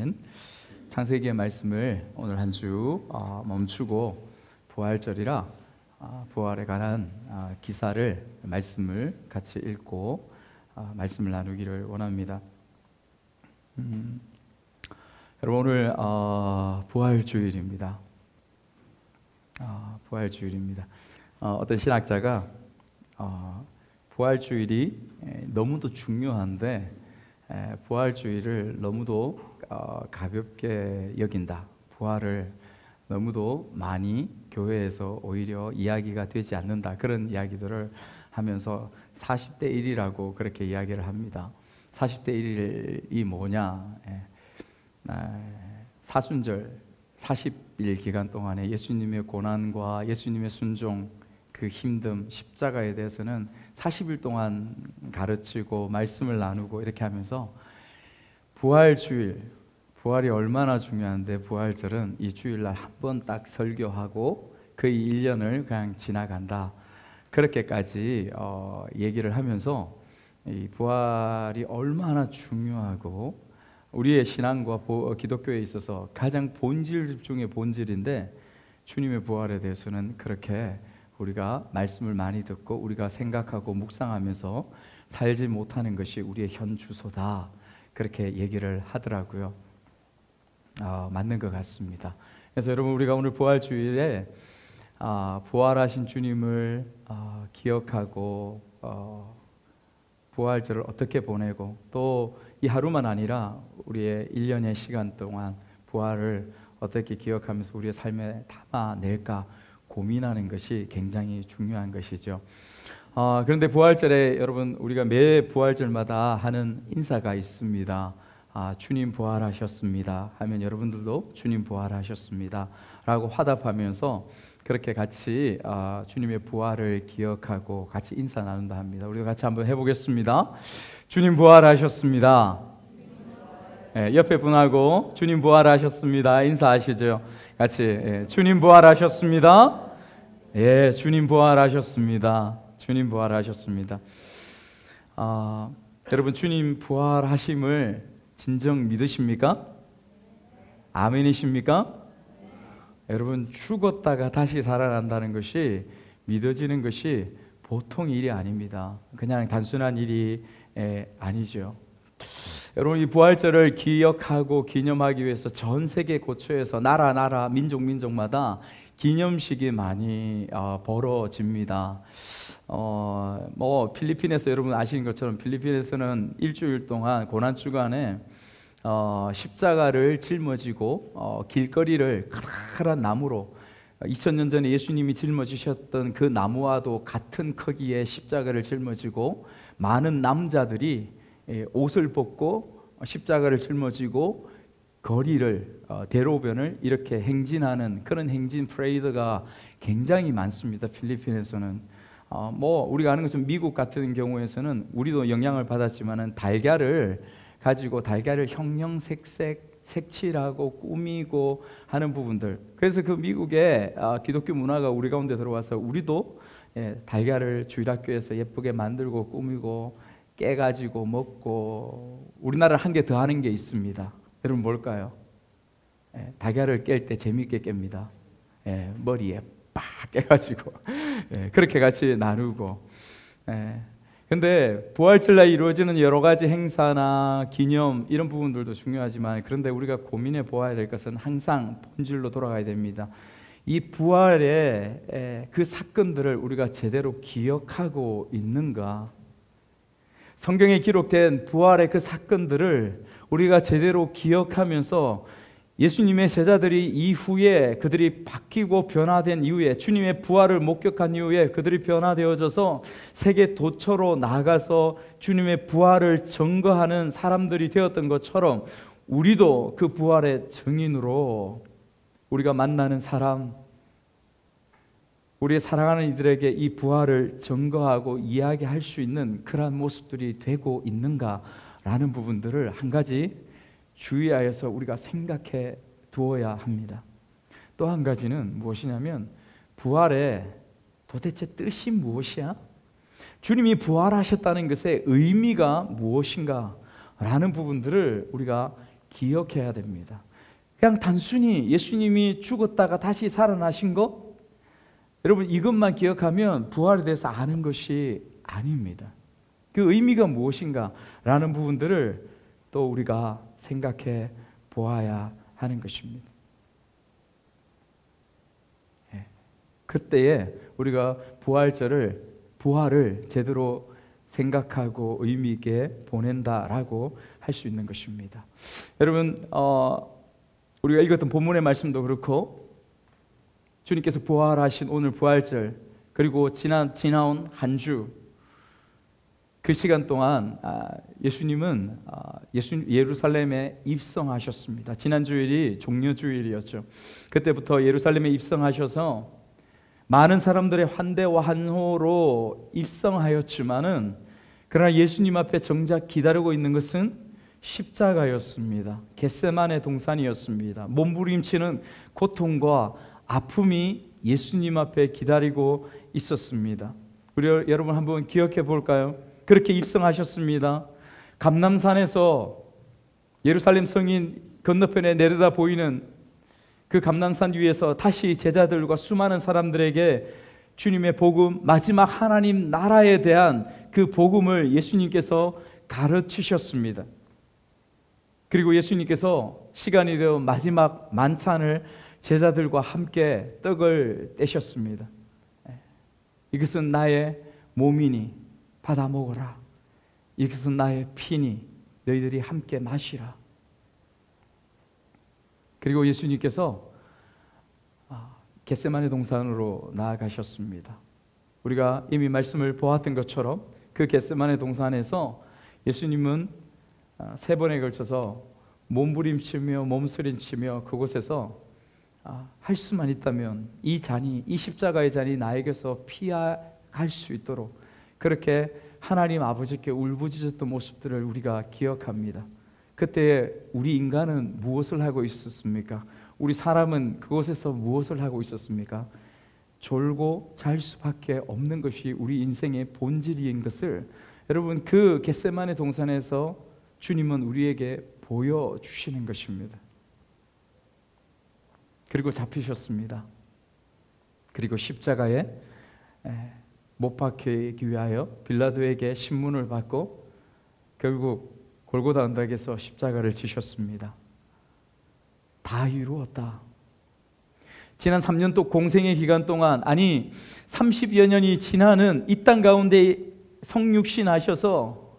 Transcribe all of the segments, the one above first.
아멘. 창세기의 말씀을 오늘 한 주 멈추고 부활절이라 부활에 관한 기사를 말씀을 같이 읽고 말씀을 나누기를 원합니다. 여러분 오늘 부활주일입니다. 부활주일입니다. 어떤 신학자가 부활주일이 너무도 중요한데 부활주일을 너무도 가볍게 여긴다. 부활을 너무도 많이 교회에서 오히려 이야기가 되지 않는다. 그런 이야기들을 하면서 40대 1이라고 그렇게 이야기를 합니다. 40대 1이 뭐냐? 사순절 40일 기간 동안에 예수님의 고난과 예수님의 순종, 그 힘듦, 십자가에 대해서는 40일 동안 가르치고 말씀을 나누고 이렇게 하면서 부활주일, 부활이 얼마나 중요한데 부활절은 이 주일날 한 번 딱 설교하고 거의 1년을 그냥 지나간다. 그렇게까지 얘기를 하면서 이 부활이 얼마나 중요하고 우리의 신앙과 기독교에 있어서 가장 본질 중의 본질인데 주님의 부활에 대해서는 그렇게 우리가 말씀을 많이 듣고 우리가 생각하고 묵상하면서 살지 못하는 것이 우리의 현 주소다. 그렇게 얘기를 하더라고요. 맞는 것 같습니다. 그래서 여러분 우리가 오늘 부활주일에 부활하신 주님을 기억하고 부활절을 어떻게 보내고 또 이 하루만 아니라 우리의 1년의 시간 동안 부활을 어떻게 기억하면서 우리의 삶에 담아낼까 고민하는 것이 굉장히 중요한 것이죠. 그런데 부활절에 여러분 우리가 매 부활절마다 하는 인사가 있습니다. 주님 부활하셨습니다 하면 여러분들도 주님 부활하셨습니다 라고 화답하면서 그렇게 같이 주님의 부활을 기억하고 같이 인사 나눈다 합니다. 우리가 같이 한번 해보겠습니다. 주님 부활하셨습니다. 옆에 분하고 주님 부활하셨습니다 인사하시죠. 같이 주님 부활하셨습니다. 주님 부활하셨습니다. 주님 부활하셨습니다. 여러분 주님 부활하심을 진정 믿으십니까? 아멘이십니까? 여러분 죽었다가 다시 살아난다는 것이 믿어지는 것이 보통 일이 아닙니다. 그냥 단순한 일이 아니죠. 여러분 이 부활절을 기억하고 기념하기 위해서 전 세계 고초에서 나라 민족마다 기념식이 많이 벌어집니다. 필리핀에서 여러분 아시는 것처럼 필리핀에서는 일주일 동안 고난 주간에 십자가를 짊어지고 길거리를 커다란 나무로 2000년 전에 예수님이 짊어지셨던 그 나무와도 같은 크기의 십자가를 짊어지고 많은 남자들이 옷을 벗고 십자가를 жил머지고 거리를 대로변을 이렇게 행진하는 그런 행진 프레이드가 굉장히 많습니다. 필리핀에서는 우리가 아는 것은 미국 같은 경우에서는 우리도 영향을 받았지만은 달걀을 가지고 달걀을 형형색색 색칠하고 꾸미고 하는 부분들. 그래서 그 미국의 기독교 문화가 우리 가운데 들어와서 우리도 달걀을 주일학교에서 예쁘게 만들고 꾸미고 깨가지고 먹고 우리나라를 한 개 더 하는 게 있습니다. 여러분 뭘까요? 달걀을 깰 때 재밌게 깹니다. 머리에 빡 깨가지고 그렇게 같이 나누고. 근데 부활절날 이루어지는 여러 가지 행사나 기념 이런 부분들도 중요하지만 그런데 우리가 고민해 보아야 될 것은 항상 본질로 돌아가야 됩니다. 이 부활의 그 사건들을 우리가 제대로 기억하고 있는가? 성경에 기록된 부활의 그 사건들을 우리가 제대로 기억하면서 예수님의 제자들이 이후에 그들이 바뀌고 변화된 이후에 주님의 부활을 목격한 이후에 그들이 변화되어져서 세계 도처로 나가서 주님의 부활을 증거하는 사람들이 되었던 것처럼 우리도 그 부활의 증인으로 우리가 만나는 사람, 우리의 사랑하는 이들에게 이 부활을 증거하고 이야기할 수 있는 그러한 모습들이 되고 있는가라는 부분들을 한 가지 주의하여서 우리가 생각해 두어야 합니다. 또 한 가지는 무엇이냐면 부활의 도대체 뜻이 무엇이야? 주님이 부활하셨다는 것의 의미가 무엇인가? 라는 부분들을 우리가 기억해야 됩니다. 그냥 단순히 예수님이 죽었다가 다시 살아나신 것, 여러분 이것만 기억하면 부활에 대해서 아는 것이 아닙니다. 그 의미가 무엇인가 라는 부분들을 또 우리가 생각해 보아야 하는 것입니다. 그때에 우리가 부활을 제대로 생각하고 의미 있게 보낸다라고 할 수 있는 것입니다. 여러분 우리가 읽었던 본문의 말씀도 그렇고 주님께서 부활하신 오늘 부활절, 그리고 지나온 한 주, 그 시간 동안 예수님은 예루살렘에 입성하셨습니다. 지난 주일이 종려주일이었죠. 그때부터 예루살렘에 입성하셔서 많은 사람들의 환대와 환호로 입성하였지만은, 그러나 예수님 앞에 정작 기다리고 있는 것은 십자가였습니다. 겟세마네 동산이었습니다. 몸부림치는 고통과 아픔이 예수님 앞에 기다리고 있었습니다. 우리 여러분 한번 기억해 볼까요? 그렇게 입성하셨습니다. 감람산에서 예루살렘 성인 건너편에 내려다 보이는 그 감람산 위에서 다시 제자들과 수많은 사람들에게 주님의 복음, 마지막 하나님 나라에 대한 그 복음을 예수님께서 가르치셨습니다. 그리고 예수님께서 시간이 되어 마지막 만찬을 제자들과 함께 떡을 떼셨습니다. 이것은 나의 몸이니 받아 먹어라. 이것은 나의 피니 너희들이 함께 마시라. 그리고 예수님께서 겟세마네 동산으로 나아가셨습니다. 우리가 이미 말씀을 보았던 것처럼 그 겟세마네 동산에서 예수님은 3번에 걸쳐서 몸부림치며 몸서림치며 그곳에서 할 수만 있다면 이 십자가의 잔이 나에게서 피할 수 있도록 그렇게 하나님 아버지께 울부짖었던 모습들을 우리가 기억합니다. 그때 우리 인간은 무엇을 하고 있었습니까? 우리 사람은 그곳에서 무엇을 하고 있었습니까? 졸고 잘 수밖에 없는 것이 우리 인생의 본질인 것을 여러분 그 겟세마네 동산에서 주님은 우리에게 보여주시는 것입니다. 그리고 잡히셨습니다. 그리고 십자가에 못 박히기 위하여 빌라도에게 신문을 받고 결국 골고다 언덕에서 십자가를 지셨습니다. 다 이루었다. 지난 3년 또 공생의 기간 동안, 아니 30여 년이 지나는 이 땅 가운데 성육신하셔서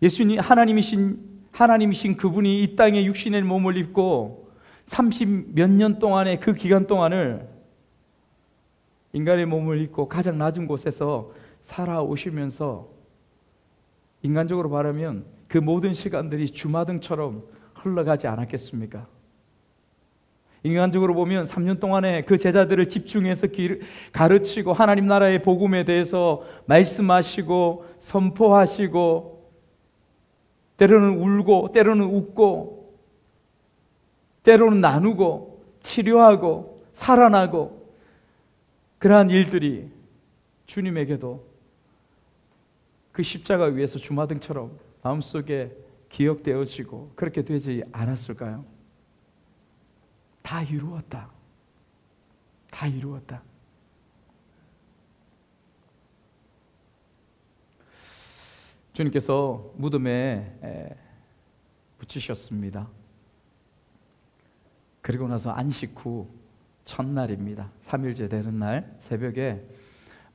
예수님 하나님이신 그분이 이 땅에 육신의 몸을 입고 30 몇 년 동안의 그 기간 동안을 인간의 몸을 입고 가장 낮은 곳에서 살아오시면서 인간적으로 말하면 그 모든 시간들이 주마등처럼 흘러가지 않았겠습니까? 인간적으로 보면 3년 동안에 그 제자들을 집중해서 가르치고 하나님 나라의 복음에 대해서 말씀하시고 선포하시고 때로는 울고 때로는 웃고 때로는 나누고 치료하고 살아나고 그러한 일들이 주님에게도 그 십자가 위에서 주마등처럼 마음속에 기억되어지고 그렇게 되지 않았을까요? 다 이루었다. 다 이루었다. 주님께서 무덤에 붙이셨습니다. 그리고 나서 안식 후 첫날입니다. 3일째 되는 날 새벽에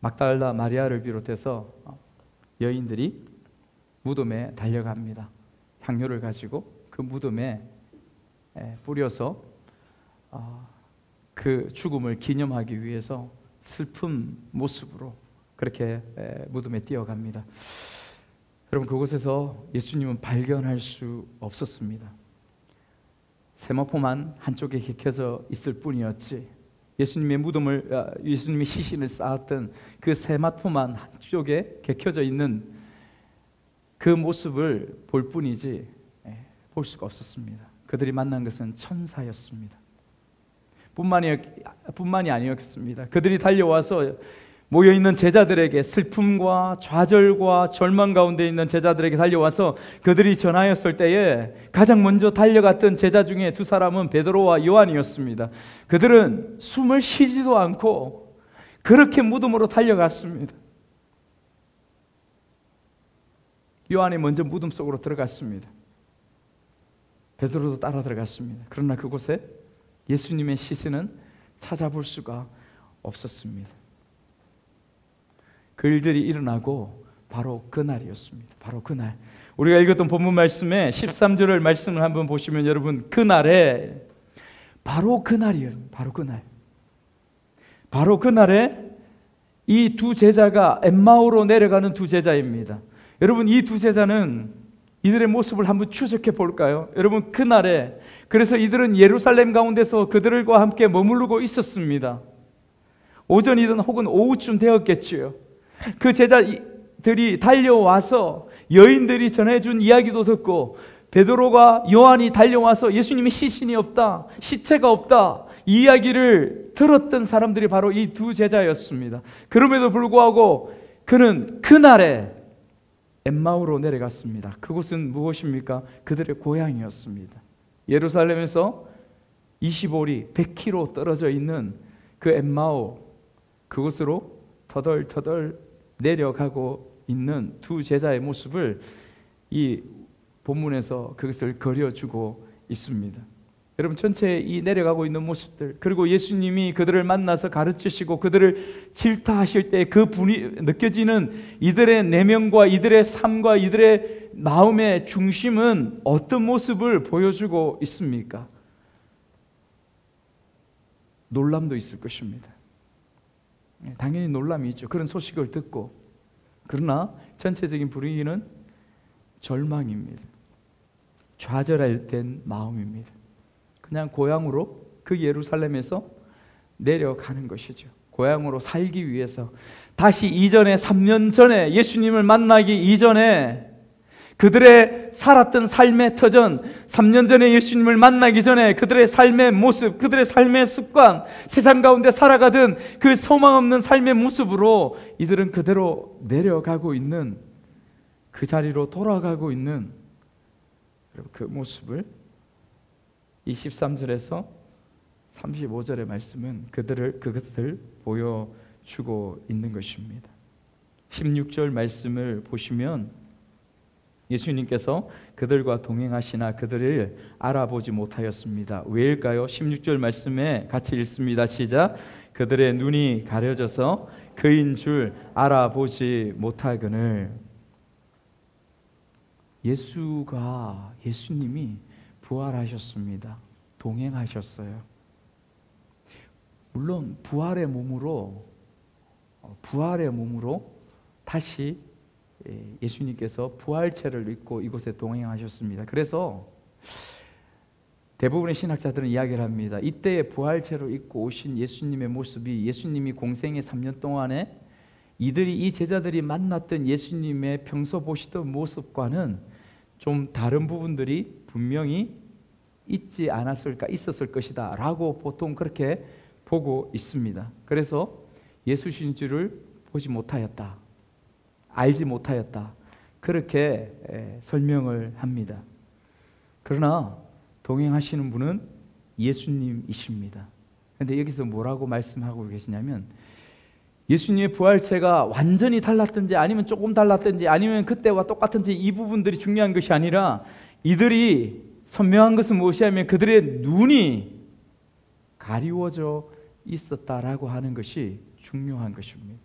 막달라 마리아를 비롯해서 여인들이 무덤에 달려갑니다. 향료를 가지고 그 무덤에 뿌려서 그 죽음을 기념하기 위해서 슬픈 모습으로 그렇게 무덤에 뛰어갑니다. 여러분 그곳에서 예수님은 발견할 수 없었습니다. 세마포만 한쪽에 켜져 있을 뿐이었지 예수님의 시신을 쌓았던 그 세마포만 한쪽에 켜져 있는 그 모습을 볼 뿐이지 볼 수가 없었습니다. 그들이 만난 것은 천사였습니다. 뿐만이 아니었습니다. 그들이 달려와서 모여있는 제자들에게, 슬픔과 좌절과 절망 가운데 있는 제자들에게 달려와서 그들이 전하였을 때에 가장 먼저 달려갔던 제자 중에 두 사람은 베드로와 요한이었습니다. 그들은 숨을 쉬지도 않고 그렇게 무덤으로 달려갔습니다. 요한이 먼저 무덤 속으로 들어갔습니다. 베드로도 따라 들어갔습니다. 그러나 그곳에 예수님의 시신은 찾아볼 수가 없었습니다. 그 일들이 일어나고 바로 그날이었습니다. 바로 그날, 우리가 읽었던 본문 말씀에 13절을 말씀을 한번 보시면 여러분, 그날에, 바로 그날이에요. 바로 그날에 이 두 제자가 엠마오로 내려가는 두 제자입니다. 여러분, 이 두 제자는 이들의 모습을 한번 추적해 볼까요? 여러분, 그날에, 그래서 이들은 예루살렘 가운데서 그들과 함께 머무르고 있었습니다. 오전이든 혹은 오후쯤 되었겠지요. 그 제자들이 달려와서 여인들이 전해준 이야기도 듣고, 베드로가 요한이 달려와서 예수님의 시신이 없다, 시체가 없다, 이 이야기를 들었던 사람들이 바로 이 두 제자였습니다. 그럼에도 불구하고 그는 그날에 엠마오로 내려갔습니다. 그곳은 무엇입니까? 그들의 고향이었습니다. 예루살렘에서 25리 100km 떨어져 있는 그 엠마오, 그곳으로 터덜터덜 내려가고 있는 두 제자의 모습을 이 본문에서 그것을 그려주고 있습니다. 여러분, 전체 이 내려가고 있는 모습들, 그리고 예수님이 그들을 만나서 가르치시고 그들을 질타하실 때 그 분이 느껴지는 이들의 내면과 이들의 삶과 이들의 마음의 중심은 어떤 모습을 보여주고 있습니까? 놀람도 있을 것입니다. 당연히 놀람이 있죠. 그런 소식을 듣고. 그러나 전체적인 분위기는 절망입니다. 좌절된 마음입니다. 그냥 고향으로, 그 예루살렘에서 내려가는 것이죠. 고향으로 살기 위해서 다시 이전에 3년 전에 예수님을 만나기 이전에 그들의 살았던 삶의 터전, 3년 전에 예수님을 만나기 전에 그들의 삶의 모습, 그들의 삶의 습관, 세상 가운데 살아가던 그 소망 없는 삶의 모습으로 이들은 그대로 내려가고 있는, 그 자리로 돌아가고 있는 그 모습을 이 13절에서 35절의 말씀은 그것을 보여주고 있는 것입니다. 16절 말씀을 보시면 예수님께서 그들과 동행하시나 그들을 알아보지 못하였습니다. 왜일까요? 16절 말씀에 같이 읽습니다. 시작. 그들의 눈이 가려져서 그인 줄 알아보지 못하거늘. 예수님이 부활하셨습니다. 동행하셨어요. 물론 부활의 몸으로 다시 예수님께서 부활체를 입고 이곳에 동행하셨습니다. 그래서 대부분의 신학자들은 이야기를 합니다. 이때의 부활체로 입고 오신 예수님의 모습이, 예수님이 공생의 3년 동안에 이 제자들이 만났던 예수님의 평소 보시던 모습과는 좀 다른 부분들이 분명히 있었을 것이다 라고 보통 그렇게 보고 있습니다. 그래서 예수신 줄을 보지 못하였다, 알지 못하였다, 그렇게 설명을 합니다. 그러나 동행하시는 분은 예수님이십니다. 그런데 여기서 뭐라고 말씀하고 계시냐면, 예수님의 부활체가 완전히 달랐든지 아니면 조금 달랐든지 아니면 그때와 똑같은지 이 부분들이 중요한 것이 아니라, 이들이 선명한 것은 무엇이냐면 그들의 눈이 가리워져 있었다라고 하는 것이 중요한 것입니다.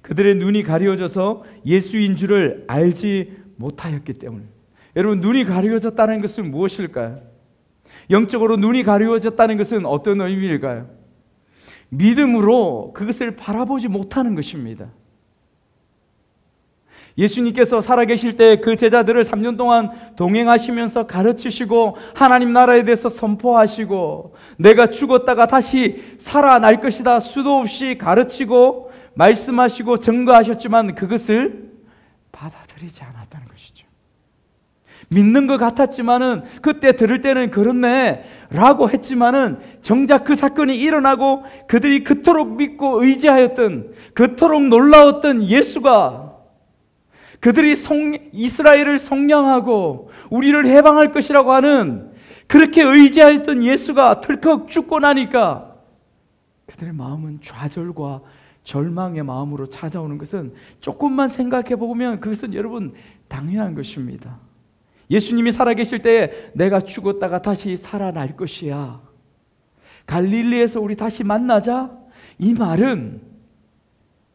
그들의 눈이 가리워져서 예수인 줄을 알지 못하였기 때문에. 여러분, 눈이 가리워졌다는 것은 무엇일까요? 영적으로 눈이 가리워졌다는 것은 어떤 의미일까요? 믿음으로 그것을 바라보지 못하는 것입니다. 예수님께서 살아계실 때 그 제자들을 3년 동안 동행하시면서 가르치시고 하나님 나라에 대해서 선포하시고 내가 죽었다가 다시 살아날 것이다 수도 없이 가르치고 말씀하시고 증거하셨지만 그것을 받아들이지 않았다는 것이죠. 믿는 것 같았지만은 그때 들을 때는 그렇네 라고 했지만은 정작 그 사건이 일어나고 그들이 그토록 믿고 의지하였던, 그토록 놀라웠던 예수가, 그들이 이스라엘을 속량하고 우리를 해방할 것이라고 하는 그렇게 의지하였던 예수가 덜컥 죽고 나니까 그들의 마음은 좌절과 절망의 마음으로 찾아오는 것은, 조금만 생각해 보면 그것은 여러분 당연한 것입니다. 예수님이 살아계실 때에 내가 죽었다가 다시 살아날 것이야, 갈릴리에서 우리 다시 만나자, 이 말은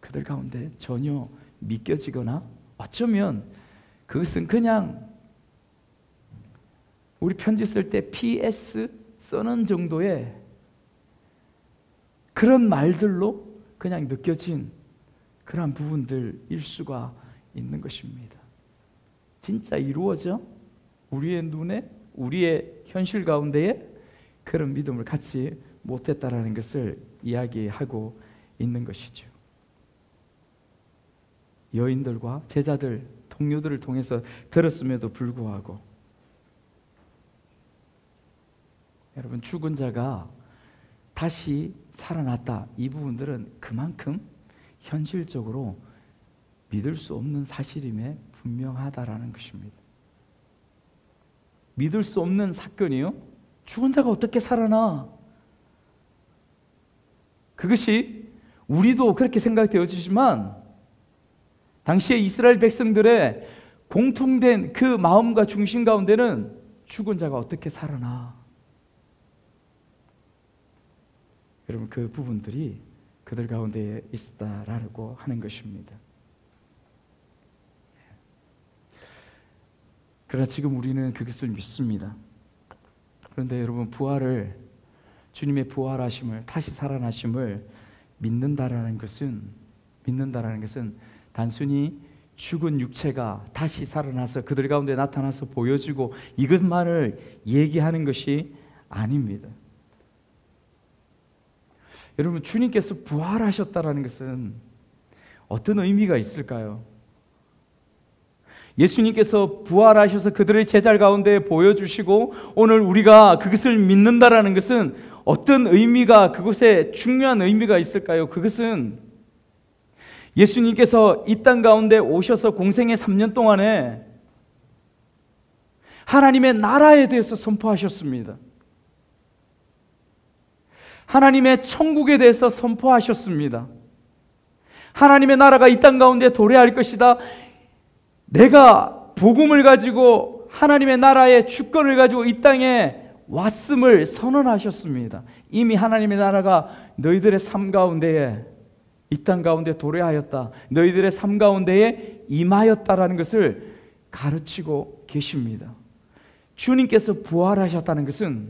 그들 가운데 전혀 믿겨지거나 어쩌면 그것은 그냥 우리 편지 쓸 때 PS 써는 정도의 그런 말들로 그냥 느껴진 그런 부분들일 수가 있는 것입니다. 진짜 이루어져 우리의 눈에, 우리의 현실 가운데에 그런 믿음을 갖지 못했다라는 것을 이야기하고 있는 것이죠. 여인들과 제자들, 동료들을 통해서 들었음에도 불구하고 여러분, 죽은 자가 다시 살아났다, 이 부분들은 그만큼 현실적으로 믿을 수 없는 사실임에 분명하다라는 것입니다. 믿을 수 없는 사건이요? 죽은 자가 어떻게 살아나? 그것이 우리도 그렇게 생각되어지지만 당시에 이스라엘 백성들의 공통된 그 마음과 중심 가운데는 죽은 자가 어떻게 살아나? 여러분, 그 부분들이 그들 가운데에 있다라고 하는 것입니다. 그러나 지금 우리는 그것을 믿습니다. 그런데 여러분, 주님의 부활하심을, 다시 살아나심을 믿는다라는 것은 단순히 죽은 육체가 다시 살아나서 그들 가운데 나타나서 보여지고 이것만을 얘기하는 것이 아닙니다. 여러분, 주님께서 부활하셨다라는 것은 어떤 의미가 있을까요? 예수님께서 부활하셔서 그들의 제자 가운데 보여주시고 오늘 우리가 그것을 믿는다라는 것은 어떤 의미가, 그것에 중요한 의미가 있을까요? 그것은 예수님께서 이 땅 가운데 오셔서 공생의 3년 동안에 하나님의 나라에 대해서 선포하셨습니다. 하나님의 천국에 대해서 선포하셨습니다. 하나님의 나라가 이 땅 가운데 도래할 것이다. 내가 복음을 가지고 하나님의 나라의 주권을 가지고 이 땅에 왔음을 선언하셨습니다. 이미 하나님의 나라가 너희들의 삶 가운데에, 이 땅 가운데 도래하였다, 너희들의 삶 가운데에 임하였다라는 것을 가르치고 계십니다. 주님께서 부활하셨다는 것은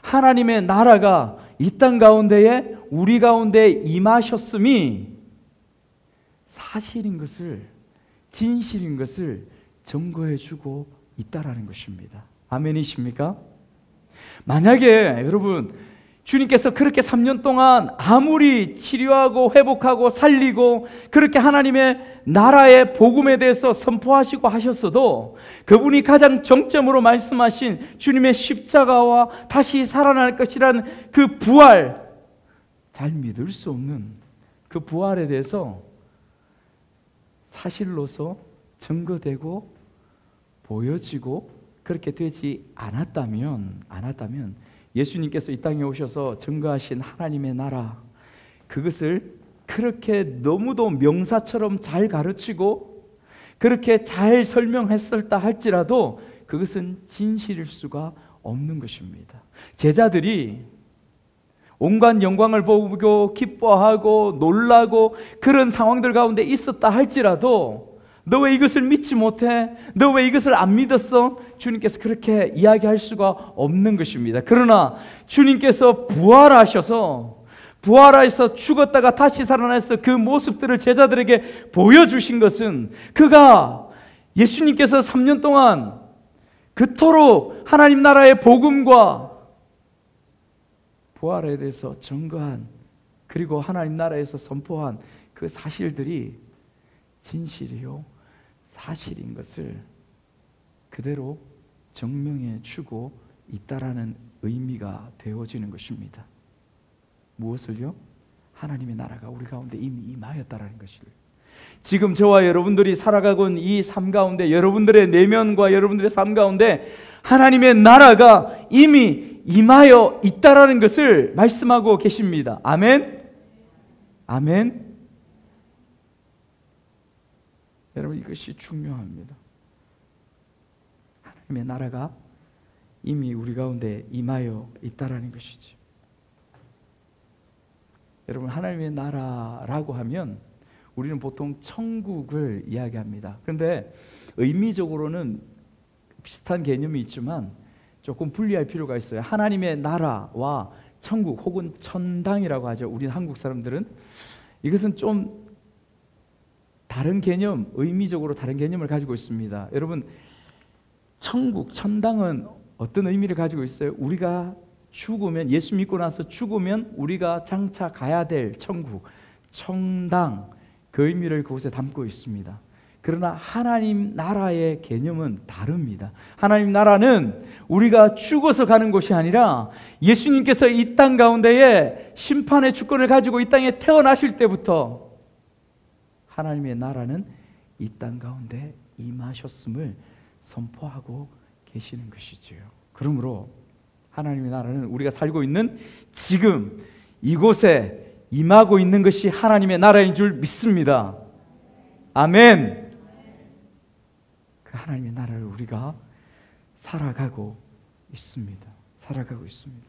하나님의 나라가 이 땅 가운데에 우리 가운데 임하셨음이 사실인 것을, 진실인 것을 증거해주고 있다라는 것입니다. 아멘이십니까? 만약에 여러분, 주님께서 그렇게 3년 동안 아무리 치료하고 회복하고 살리고 그렇게 하나님의 나라의 복음에 대해서 선포하시고 하셨어도 그분이 가장 정점으로 말씀하신 주님의 십자가와 다시 살아날 것이라는 그 부활, 잘 믿을 수 없는 그 부활에 대해서 사실로서 증거되고 보여지고 그렇게 되지 않았다면 예수님께서 이 땅에 오셔서 증거하신 하나님의 나라, 그것을 그렇게 너무도 명사처럼 잘 가르치고 그렇게 잘 설명했었다 할지라도 그것은 진실일 수가 없는 것입니다. 제자들이 온갖 영광을 보고 기뻐하고 놀라고 그런 상황들 가운데 있었다 할지라도 너 왜 이것을 믿지 못해? 너 왜 이것을 안 믿었어? 주님께서 그렇게 이야기할 수가 없는 것입니다. 그러나 주님께서 부활하셔서 죽었다가 다시 살아나서 그 모습들을 제자들에게 보여주신 것은, 그가 예수님께서 3년 동안 그토록 하나님 나라의 복음과 부활에 대해서 증거한, 그리고 하나님 나라에서 선포한 그 사실들이 진실이요 사실인 것을 그대로 증명해 주고 있다라는 의미가 되어지는 것입니다. 무엇을요? 하나님의 나라가 우리 가운데 이미 임하였다라는 것을. 지금 저와 여러분들이 살아가고 있는 이 삶 가운데, 여러분들의 내면과 여러분들의 삶 가운데 하나님의 나라가 이미 임하여 있다라는 것을 말씀하고 계십니다. 아멘? 아멘? 여러분, 이것이 중요합니다. 하나님의 나라가 이미 우리 가운데 임하여 있다라는 것이지. 여러분, 하나님의 나라라고 하면 우리는 보통 천국을 이야기합니다. 그런데 의미적으로는 비슷한 개념이 있지만 조금 분리할 필요가 있어요. 하나님의 나라와 천국 혹은 천당이라고 하죠. 우리 한국 사람들은. 이것은 좀 다른 개념, 의미적으로 다른 개념을 가지고 있습니다. 여러분, 천국, 천당은 어떤 의미를 가지고 있어요? 우리가 죽으면, 예수 믿고 나서 죽으면 우리가 장차 가야 될 천국, 천당, 그 의미를 그곳에 담고 있습니다. 그러나 하나님 나라의 개념은 다릅니다. 하나님 나라는 우리가 죽어서 가는 곳이 아니라 예수님께서 이 땅 가운데에 심판의 주권을 가지고 이 땅에 태어나실 때부터 하나님의 나라는 이 땅 가운데 임하셨음을 선포하고 계시는 것이지요. 그러므로 하나님의 나라는 우리가 살고 있는 지금 이곳에 임하고 있는 것이 하나님의 나라인 줄 믿습니다. 아멘. 그 하나님의 나라를 우리가 살아가고 있습니다. 살아가고 있습니다.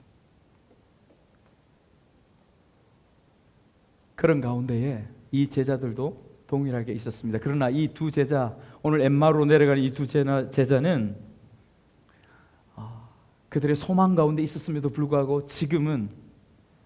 그런 가운데에 이 제자들도 동일하게 있었습니다. 그러나 이 두 제자, 오늘 엠마오로 내려가는 이 두 제자는 그들의 소망 가운데 있었음에도 불구하고 지금은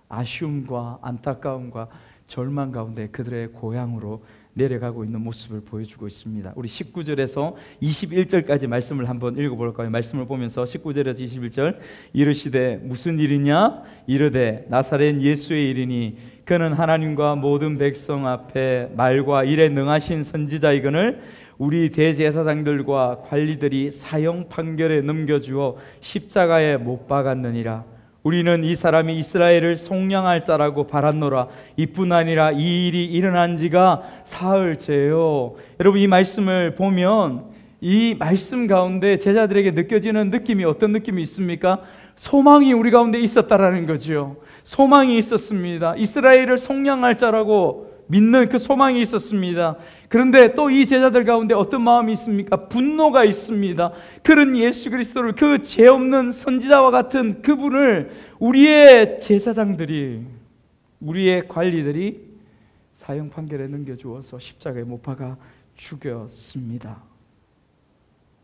아쉬움과 안타까움과 절망 가운데 그들의 고향으로 내려가고 있는 모습을 보여주고 있습니다. 우리 19절에서 21절까지 말씀을 한번 읽어볼까요? 말씀을 보면서 19절에서 21절, 이르시되 무슨 일이냐? 이르되 나사렛 예수의 일이니 그는 하나님과 모든 백성 앞에 말과 일에 능하신 선지자이거늘 우리 대제사장들과 관리들이 사형 판결에 넘겨주어 십자가에 못 박았느니라. 우리는 이 사람이 이스라엘을 속량할 자라고 바랐노라. 이뿐 아니라 이 일이 일어난 지가 사흘째요. 여러분, 이 말씀을 보면 이 말씀 가운데 제자들에게 느껴지는 느낌이 어떤 느낌이 있습니까? 소망이 우리 가운데 있었다라는 거죠. 소망이 있었습니다. 이스라엘을 속량할 자라고 믿는 그 소망이 있었습니다. 그런데 또 이 제자들 가운데 어떤 마음이 있습니까? 분노가 있습니다. 그런 예수 그리스도를, 그 죄 없는 선지자와 같은 그분을 우리의 제사장들이, 우리의 관리들이 사형 판결에 넘겨주어서 십자가에 못 박아 죽였습니다.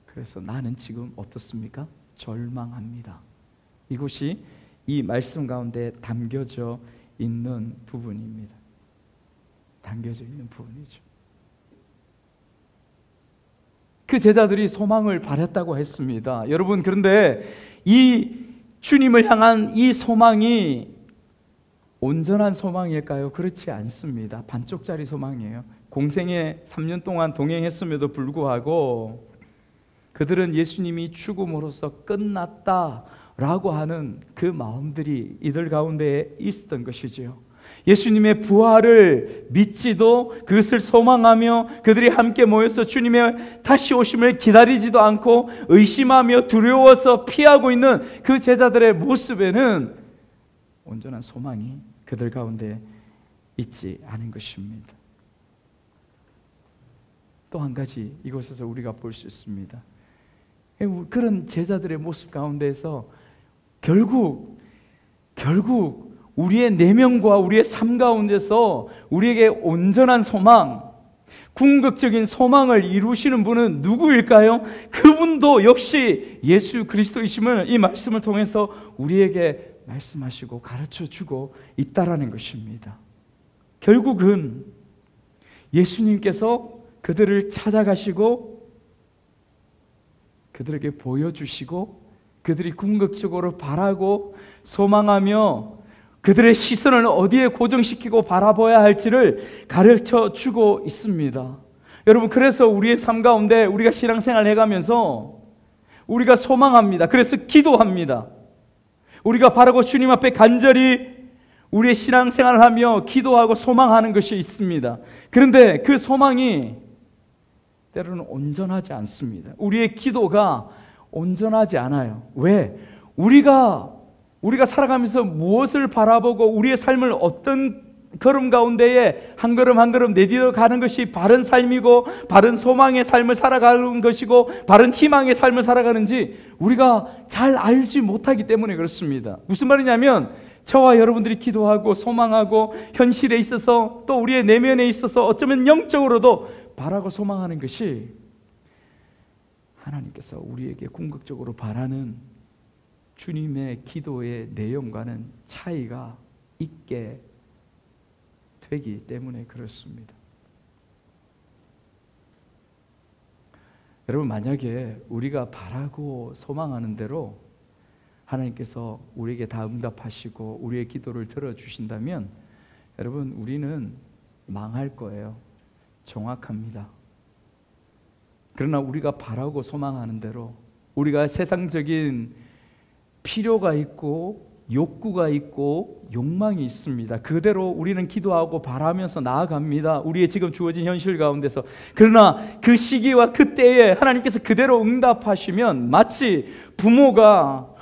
그래서 나는 지금 어떻습니까? 절망합니다. 이것이 이 말씀 가운데 담겨져 있는 부분입니다. 담겨져 있는 부분이죠. 그 제자들이 소망을 바랬다고 했습니다. 여러분, 그런데 이 주님을 향한 이 소망이 온전한 소망일까요? 그렇지 않습니다. 반쪽짜리 소망이에요. 공생에 3년 동안 동행했음에도 불구하고 그들은 예수님이 죽음으로써 끝났다라고 하는 그 마음들이 이들 가운데 있었던 것이지요. 예수님의 부활을 믿지도, 그것을 소망하며 그들이 함께 모여서 주님의 다시 오심을 기다리지도 않고 의심하며 두려워서 피하고 있는 그 제자들의 모습에는 온전한 소망이 그들 가운데 있지 않은 것입니다. 또 한 가지 이곳에서 우리가 볼 수 있습니다. 그런 제자들의 모습 가운데에서 결국 우리의 내면과 우리의 삶 가운데서 우리에게 온전한 소망, 궁극적인 소망을 이루시는 분은 누구일까요? 그분도 역시 예수 그리스도이심을 이 말씀을 통해서 우리에게 말씀하시고 가르쳐주고 있다라는 것입니다. 결국은 예수님께서 그들을 찾아가시고 그들에게 보여주시고 그들이 궁극적으로 바라고 소망하며 그들의 시선을 어디에 고정시키고 바라봐야 할지를 가르쳐 주고 있습니다. 여러분, 그래서 우리의 삶 가운데 우리가 신앙생활을 해가면서 우리가 소망합니다. 그래서 기도합니다. 우리가 바라고 주님 앞에 간절히 우리의 신앙생활을 하며 기도하고 소망하는 것이 있습니다. 그런데 그 소망이 때로는 온전하지 않습니다. 우리의 기도가 온전하지 않아요. 왜? 우리가 살아가면서 무엇을 바라보고 우리의 삶을 어떤 걸음 가운데에 한 걸음 한 걸음 내디뎌 가는 것이 바른 삶이고 바른 소망의 삶을 살아가는 것이고 바른 희망의 삶을 살아가는지 우리가 잘 알지 못하기 때문에 그렇습니다. 무슨 말이냐면 저와 여러분들이 기도하고 소망하고 현실에 있어서 또 우리의 내면에 있어서 어쩌면 영적으로도 바라고 소망하는 것이 하나님께서 우리에게 궁극적으로 바라는 주님의 기도의 내용과는 차이가 있게 되기 때문에 그렇습니다. 여러분, 만약에 우리가 바라고 소망하는 대로 하나님께서 우리에게 다 응답하시고 우리의 기도를 들어주신다면 여러분, 우리는 망할 거예요. 정확합니다. 그러나 우리가 바라고 소망하는 대로 우리가 세상적인 필요가 있고 욕구가 있고 욕망이 있습니다. 그대로 우리는 기도하고 바라면서 나아갑니다. 우리의 지금 주어진 현실 가운데서. 그러나 그 시기와 그때에 하나님께서 그대로 응답하시면 마치 부모가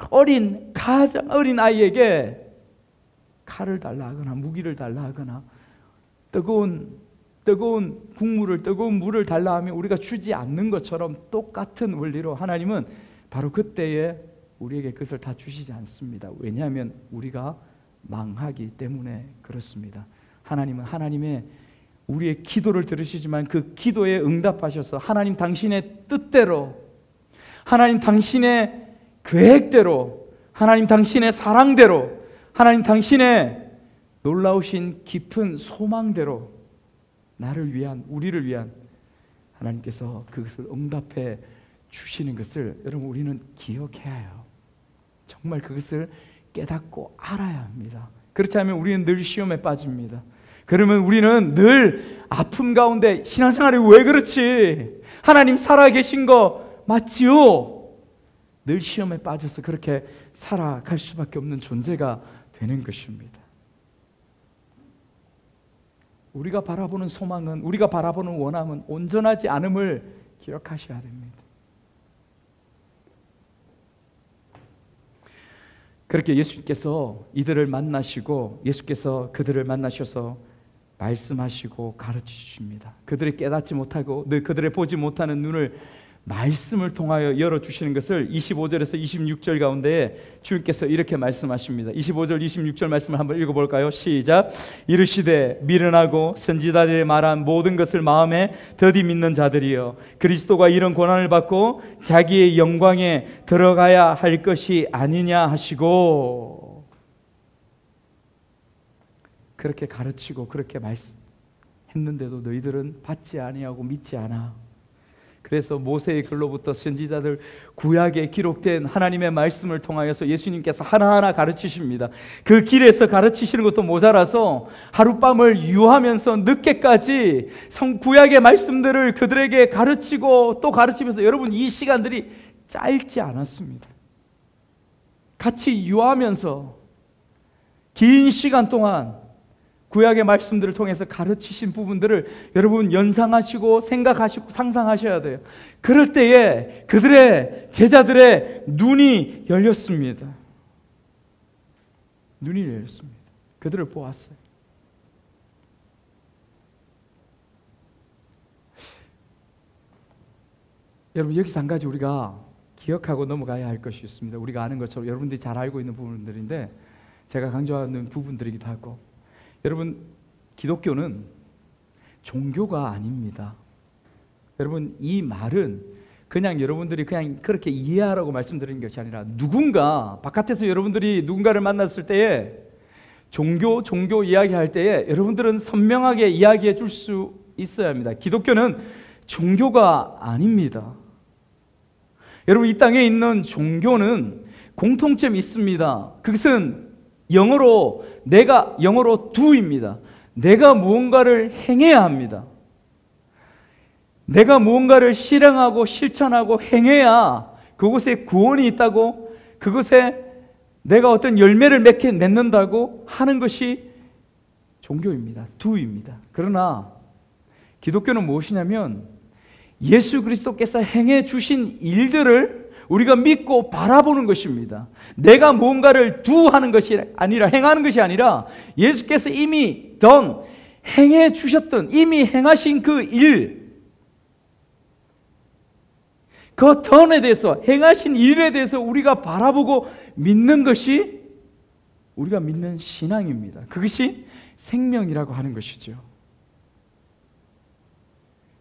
가장 어린 아이에게 칼을 달라 하거나 무기를 달라 하거나 뜨거운 국물을, 뜨거운 물을 달라 하면 우리가 주지 않는 것처럼 똑같은 원리로 하나님은 바로 그때에 우리에게 그것을 다 주시지 않습니다. 왜냐하면 우리가 망하기 때문에 그렇습니다. 하나님은 하나님의 우리의 기도를 들으시지만 그 기도에 응답하셔서 하나님 당신의 뜻대로, 하나님 당신의 계획대로, 하나님 당신의 사랑대로, 하나님 당신의 놀라우신 깊은 소망대로 나를 위한, 우리를 위한 하나님께서 그것을 응답해 주시는 것을 여러분 우리는 기억해야 해요. 정말 그것을 깨닫고 알아야 합니다. 그렇지 않으면 우리는 늘 시험에 빠집니다. 그러면 우리는 늘 아픔 가운데 신앙생활이 왜 그렇지? 하나님 살아계신 거 맞지요? 늘 시험에 빠져서 그렇게 살아갈 수밖에 없는 존재가 되는 것입니다. 우리가 바라보는 소망은, 우리가 바라보는 원함은 온전하지 않음을 기억하셔야 됩니다. 그렇게 예수께서 이들을 만나시고 예수께서 그들을 만나셔서 말씀하시고 가르치십니다. 그들이 깨닫지 못하고 그들의 보지 못하는 눈을 말씀을 통하여 열어주시는 것을 25절에서 26절 가운데 주님께서 이렇게 말씀하십니다. 25절 26절 말씀을 한번 읽어볼까요? 시작. 이르시되 미련하고 선지자들이 말한 모든 것을 마음에 더디 믿는 자들이여, 그리스도가 이런 고난을 받고 자기의 영광에 들어가야 할 것이 아니냐 하시고, 그렇게 가르치고 그렇게 말씀했는데도 너희들은 받지 아니하고 믿지 않아. 그래서 모세의 글로부터 선지자들 구약에 기록된 하나님의 말씀을 통하여서 예수님께서 하나하나 가르치십니다. 그 길에서 가르치시는 것도 모자라서 하룻밤을 유하면서 늦게까지 구약의 말씀들을 그들에게 가르치고 또 가르치면서, 여러분 이 시간들이 짧지 않았습니다. 같이 유하면서 긴 시간 동안 구약의 말씀들을 통해서 가르치신 부분들을 여러분 연상하시고 생각하시고 상상하셔야 돼요. 그럴 때에 그들의 제자들의 눈이 열렸습니다. 눈이 열렸습니다. 그들을 보았어요. 여러분 여기서 한 가지 우리가 기억하고 넘어가야 할 것이 있습니다. 우리가 아는 것처럼 여러분들이 잘 알고 있는 부분들인데 제가 강조하는 부분들이기도 하고, 여러분 기독교는 종교가 아닙니다. 여러분 이 말은 그냥 여러분들이 그냥 그렇게 이해하라고 말씀드리는 것이 아니라, 누군가 바깥에서 여러분들이 누군가를 만났을 때에 종교 이야기할 때에 여러분들은 선명하게 이야기해 줄 수 있어야 합니다. 기독교는 종교가 아닙니다. 여러분 이 땅에 있는 종교는 공통점이 있습니다. 그것은 영어로 do입니다. 내가 무언가를 행해야 합니다. 내가 무언가를 실행하고 실천하고 행해야 그곳에 구원이 있다고, 그것에 내가 어떤 열매를 맺는다고 하는 것이 종교입니다. 두입니다. 그러나 기독교는 무엇이냐면 예수 그리스도께서 행해 주신 일들을 우리가 믿고 바라보는 것입니다. 내가 무언가를 두하는 것이 아니라, 행하는 것이 아니라 예수께서 이미 행해 주셨던, 이미 행하신 그 일, 그 던에 대해서, 행하신 일에 대해서 우리가 바라보고 믿는 것이 우리가 믿는 신앙입니다. 그것이 생명이라고 하는 것이죠.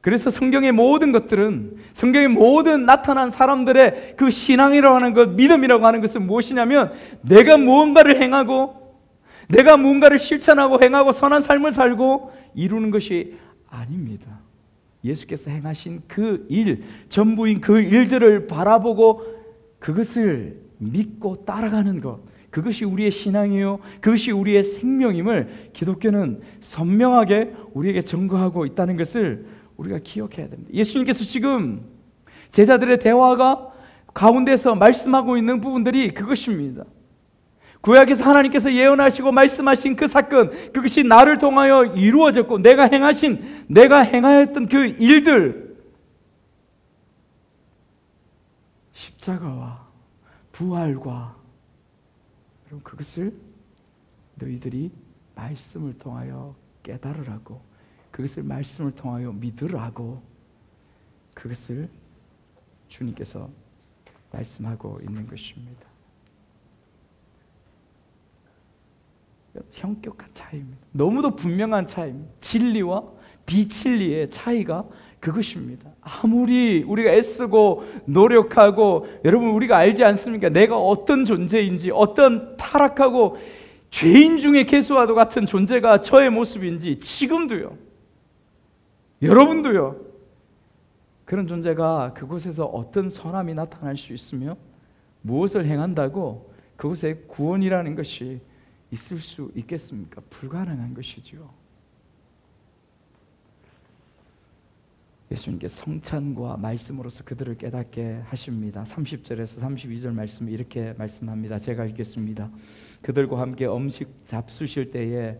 그래서 성경의 모든 것들은, 성경의 모든 나타난 사람들의 그 신앙이라고 하는 것, 믿음이라고 하는 것은 무엇이냐면 내가 무언가를 행하고, 내가 무언가를 실천하고 행하고 선한 삶을 살고 이루는 것이 아닙니다. 예수께서 행하신 그 일, 전부인 그 일들을 바라보고 그것을 믿고 따라가는 것, 그것이 우리의 신앙이요, 그것이 우리의 생명임을 기독교는 선명하게 우리에게 증거하고 있다는 것을 우리가 기억해야 됩니다. 예수님께서 지금 제자들의 대화가 가운데서 말씀하고 있는 부분들이 그것입니다. 구약에서 하나님께서 예언하시고 말씀하신 그 사건, 그것이 나를 통하여 이루어졌고 내가 행하였던 그 일들, 십자가와 부활과, 여러분, 그것을 너희들이 말씀을 통하여 깨달으라고, 그것을 말씀을 통하여 믿으라고, 그것을 주님께서 말씀하고 있는 것입니다. 현격한 차이입니다. 너무도 분명한 차이입니다. 진리와 비진리의 차이가 그것입니다. 아무리 우리가 애쓰고 노력하고, 여러분 우리가 알지 않습니까? 내가 어떤 존재인지, 어떤 타락하고 죄인 중에 개수와도 같은 존재가 저의 모습인지, 지금도요, 여러분도요, 그런 존재가 그곳에서 어떤 선함이 나타날 수 있으며 무엇을 행한다고 그곳에 구원이라는 것이 있을 수 있겠습니까? 불가능한 것이죠. 예수님께 성찬과 말씀으로서 그들을 깨닫게 하십니다. 30절에서 32절 말씀을 이렇게 말씀합니다. 제가 읽겠습니다. 그들과 함께 음식 잡수실 때에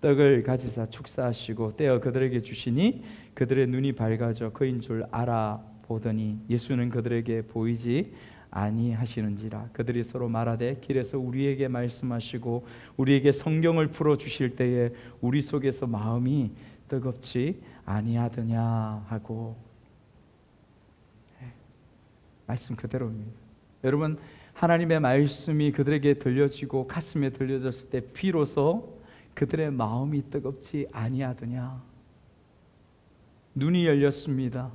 떡을 가지사 축사하시고 떼어 그들에게 주시니 그들의 눈이 밝아져 그인 줄 알아보더니 예수는 그들에게 보이지 아니하시는지라. 그들이 서로 말하되 길에서 우리에게 말씀하시고 우리에게 성경을 풀어주실 때에 우리 속에서 마음이 뜨겁지 아니하더냐 하고. 말씀 그대로입니다. 여러분, 하나님의 말씀이 그들에게 들려지고 가슴에 들려졌을 때 비로소 그들의 마음이 뜨겁지 아니하더냐. 눈이 열렸습니다.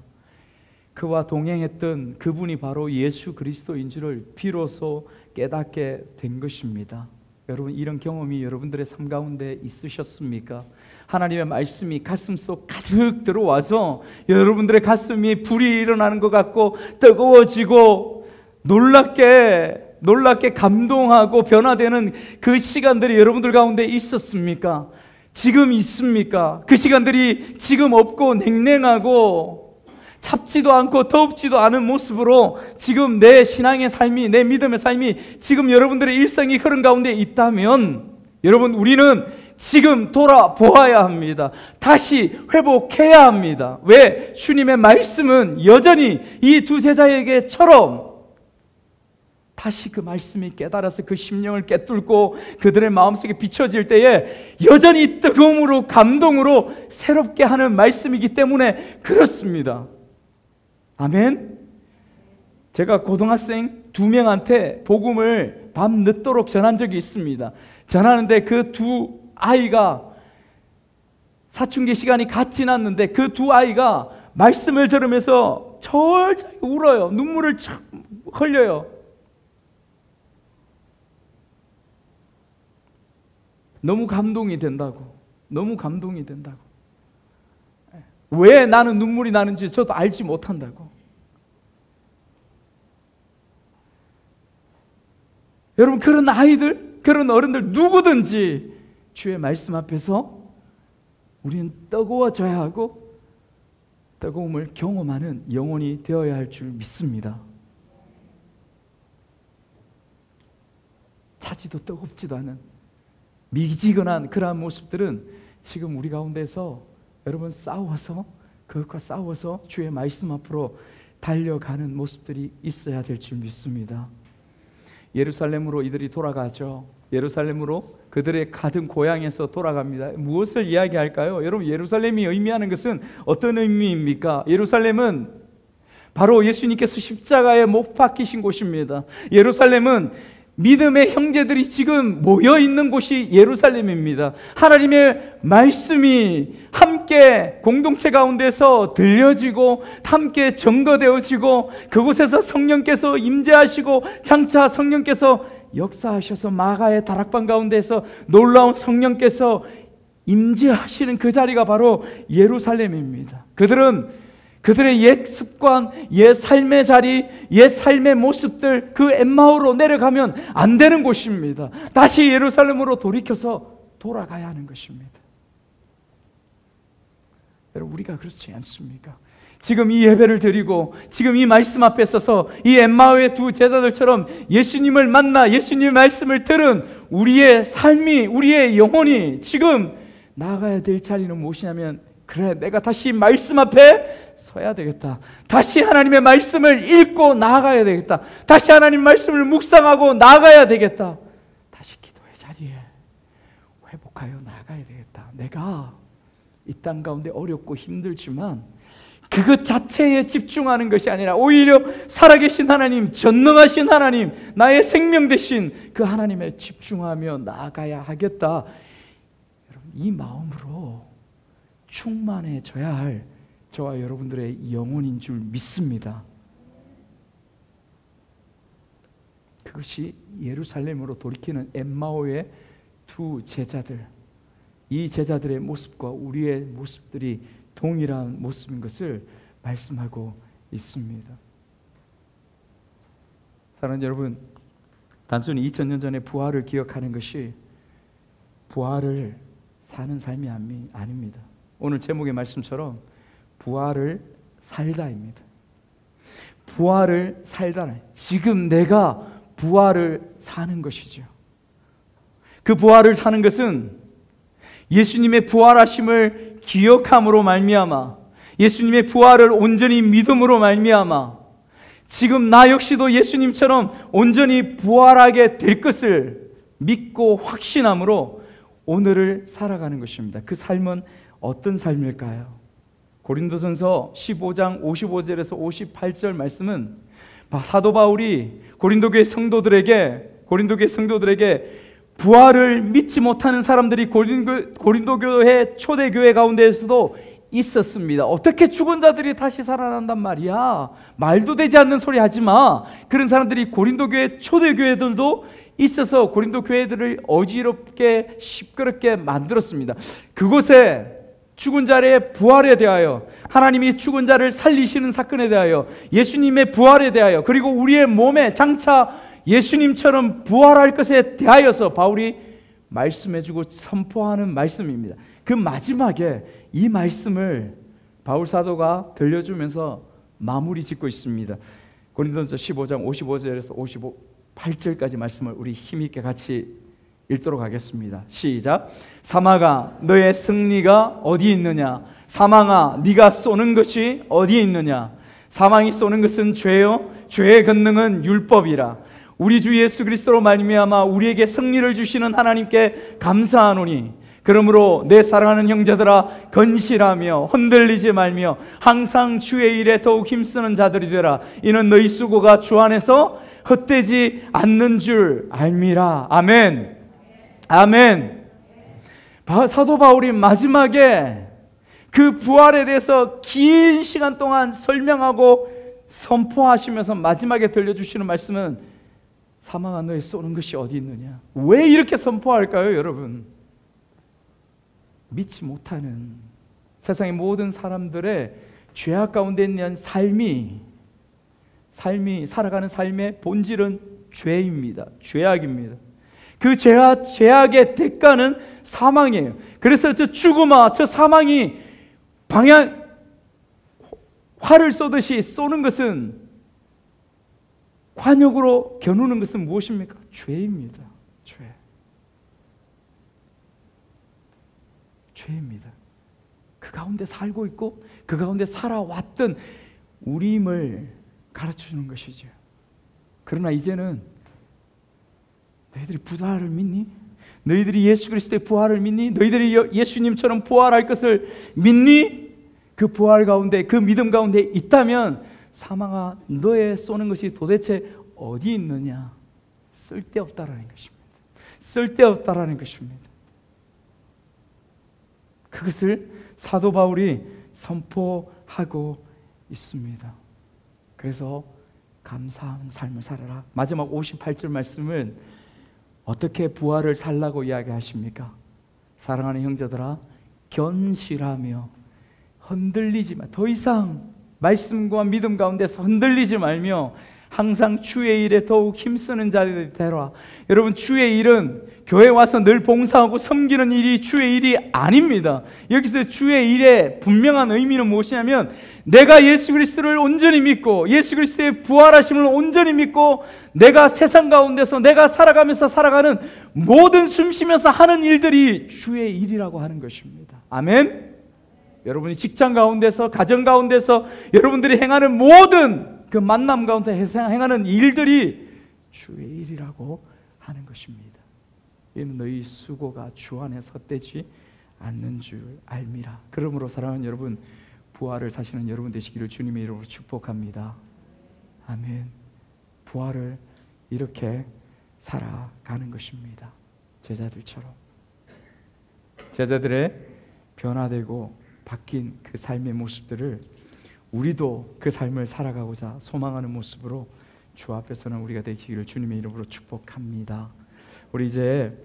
그와 동행했던 그분이 바로 예수 그리스도인 줄을 비로소 깨닫게 된 것입니다. 여러분, 이런 경험이 여러분들의 삶 가운데 있으셨습니까? 하나님의 말씀이 가슴속 가득 들어와서 여러분들의 가슴이 불이 일어나는 것 같고 뜨거워지고 놀랍게 감동하고 변화되는 그 시간들이 여러분들 가운데 있었습니까? 지금 있습니까? 그 시간들이 지금 없고 냉랭하고 찹지도 않고 덥지도 않은 모습으로 지금 내 신앙의 삶이, 내 믿음의 삶이 지금 여러분들의 일상이 흐른 가운데 있다면, 여러분, 우리는 지금 돌아보아야 합니다. 다시 회복해야 합니다. 왜? 주님의 말씀은 여전히 이 두 제자에게처럼 다시 그 말씀이 깨달아서 그 심령을 꿰뚫고 그들의 마음속에 비춰질 때에 여전히 뜨거움으로, 감동으로 새롭게 하는 말씀이기 때문에 그렇습니다. 아멘. 제가 고등학생 2명한테 복음을 밤 늦도록 전한 적이 있습니다. 전하는데 그 두 아이가 사춘기 시간이 갓 지났는데 그 두 아이가 말씀을 들으면서 철저히 울어요. 눈물을 흘려요. 너무 감동이 된다고. 너무 감동이 된다고. 왜 나는 눈물이 나는지 저도 알지 못한다고. 여러분, 그런 아이들, 그런 어른들 누구든지 주의 말씀 앞에서 우리는 뜨거워져야 하고 뜨거움을 경험하는 영혼이 되어야 할 줄 믿습니다. 차갑지도 뜨겁지도 않은 미지근한 그러한 모습들은 지금 우리 가운데서 여러분 그것과 싸워서 주의 말씀 앞으로 달려가는 모습들이 있어야 될 줄 믿습니다. 예루살렘으로 이들이 돌아가죠. 예루살렘으로 그들의 가든 고향에서 돌아갑니다. 무엇을 이야기할까요? 여러분, 예루살렘이 의미하는 것은 어떤 의미입니까? 예루살렘은 바로 예수님께서 십자가에 못 박히신 곳입니다. 예루살렘은 믿음의 형제들이 지금 모여 있는 곳이 예루살렘입니다. 하나님의 말씀이 함께 공동체 가운데서 들려지고 함께 증거되어지고 그곳에서 성령께서 임재하시고 장차 성령께서 역사하셔서 마가의 다락방 가운데서 놀라운 성령께서 임재하시는 그 자리가 바로 예루살렘입니다. 그들의 옛 습관, 옛 삶의 자리, 옛 삶의 모습들, 그 엠마오로 내려가면 안 되는 곳입니다. 다시 예루살렘으로 돌이켜서 돌아가야 하는 것입니다. 여러분, 우리가 그렇지 않습니까? 지금 이 예배를 드리고 지금 이 말씀 앞에 서서 이 엠마오의 두 제자들처럼 예수님을 만나 예수님의 말씀을 들은 우리의 삶이, 우리의 영혼이 지금 나아가야 될 자리는 무엇이냐면, 그래, 내가 다시 말씀 앞에 서야 되겠다. 다시 하나님의 말씀을 읽고 나아가야 되겠다. 다시 하나님 말씀을 묵상하고 나아가야 되겠다. 다시 기도의 자리에 회복하여 나아가야 되겠다. 내가 이 땅 가운데 어렵고 힘들지만 그것 자체에 집중하는 것이 아니라 오히려 살아계신 하나님, 전능하신 하나님, 나의 생명 되신 그 하나님에 집중하며 나아가야 하겠다. 여러분, 이 마음으로 충만해져야 할 저와 여러분들의 영혼인 줄 믿습니다. 그것이 예루살렘으로 돌이키는 엠마오의 두 제자들, 이 제자들의 모습과 우리의 모습들이 동일한 모습인 것을 말씀하고 있습니다. 사랑하는 여러분, 단순히 2000년 전의 부활을 기억하는 것이 부활을 사는 삶이 아닙니다. 오늘 제목의 말씀처럼 부활을 살다입니다. 부활을 살다. 지금 내가 부활을 사는 것이죠. 그 부활을 사는 것은 예수님의 부활하심을 기억함으로 말미암아, 예수님의 부활을 온전히 믿음으로 말미암아 지금 나 역시도 예수님처럼 온전히 부활하게 될 것을 믿고 확신함으로 오늘을 살아가는 것입니다. 그 삶은 어떤 삶일까요? 고린도전서 15장 55절에서 58절 말씀은 사도 바울이 고린도 교회 성도들에게 부활을 믿지 못하는 사람들이 고린도 교회 초대교회 가운데에서도 있었습니다. 어떻게 죽은 자들이 다시 살아난단 말이야? 말도 되지 않는 소리 하지 마. 그런 사람들이 고린도 교회 초대교회들도 있어서 고린도 교회들을 어지럽게 시끄럽게 만들었습니다. 그곳에 죽은 자의 부활에 대하여, 하나님이 죽은 자를 살리시는 사건에 대하여, 예수님의 부활에 대하여, 그리고 우리의 몸에 장차 예수님처럼 부활할 것에 대하여서 바울이 말씀해주고 선포하는 말씀입니다. 그 마지막에 이 말씀을 바울 사도가 들려주면서 마무리 짓고 있습니다. 고린도전서 15장 55절에서 58절까지 말씀을 우리 힘있게 같이 읽도록 하겠습니다. 시작. 사망아, 너의 승리가 어디 있느냐? 사망아, 네가 쏘는 것이 어디에 있느냐? 사망이 쏘는 것은 죄요, 죄의 권능은 율법이라. 우리 주 예수 그리스도로 말미암아 우리에게 승리를 주시는 하나님께 감사하노니, 그러므로 내 사랑하는 형제들아, 건실하며 흔들리지 말며 항상 주의 일에 더욱 힘쓰는 자들이 되라. 이는 너희 수고가 주 안에서 헛되지 않는 줄 알미라. 아멘. 아멘. 사도 바울이 마지막에 그 부활에 대해서 긴 시간 동안 설명하고 선포하시면서 마지막에 들려주시는 말씀은 사망아, 너의 쏘는 것이 어디 있느냐? 왜 이렇게 선포할까요, 여러분? 믿지 못하는 세상의 모든 사람들의 죄악 가운데 있는 삶이 살아가는 삶의 본질은 죄입니다. 죄악입니다. 그 죄악의 대가는 사망이에요. 그래서 저 죽음아, 저 사망이 활을 쏘듯이 쏘는 것은, 관역으로 겨누는 것은 무엇입니까? 죄입니다. 죄입니다. 그 가운데 살고 있고 그 가운데 살아왔던 우리임을 가르쳐주는 것이죠. 그러나 이제는 너희들이 부활을 믿니? 너희들이 예수 그리스도의 부활을 믿니? 너희들이 예수님처럼 부활할 것을 믿니? 그 부활 가운데, 그 믿음 가운데 있다면 사망아, 너의 쏘는 것이 도대체 어디 있느냐? 쓸데없다라는 것입니다. 쓸데없다라는 것입니다. 그것을 사도 바울이 선포하고 있습니다. 그래서 감사한 삶을 살아라. 마지막 58절 말씀은 어떻게 부활을 살라고 이야기하십니까? 사랑하는 형제들아, 견실하며 흔들리지 마. 더 이상 말씀과 믿음 가운데서 흔들리지 말며 항상 주의 일에 더욱 힘쓰는 자들이 되라. 여러분, 주의 일은 교회 와서 늘 봉사하고 섬기는 일이 주의 일이 아닙니다. 여기서 주의 일의 분명한 의미는 무엇이냐면 내가 예수 그리스도를 온전히 믿고 예수 그리스도의 부활하심을 온전히 믿고 내가 세상 가운데서 내가 살아가면서 살아가는 모든 숨쉬면서 하는 일들이 주의 일이라고 하는 것입니다. 아멘. 여러분이 직장 가운데서, 가정 가운데서 여러분들이 행하는 모든 그 만남 가운데 행하는 일들이 주의 일이라고 하는 것입니다. 이는 너희 수고가 주 안에 헛되지 않는 줄 알미라. 그러므로 사랑하는 여러분, 부활을 사시는 여러분 되시기를 주님의 이름으로 축복합니다. 아멘. 부활을 이렇게 살아가는 것입니다. 제자들처럼. 제자들의 변화되고 바뀐 그 삶의 모습들을 우리도 그 삶을 살아가고자 소망하는 모습으로 주 앞에서는 우리가 되기를 주님의 이름으로 축복합니다. 우리 이제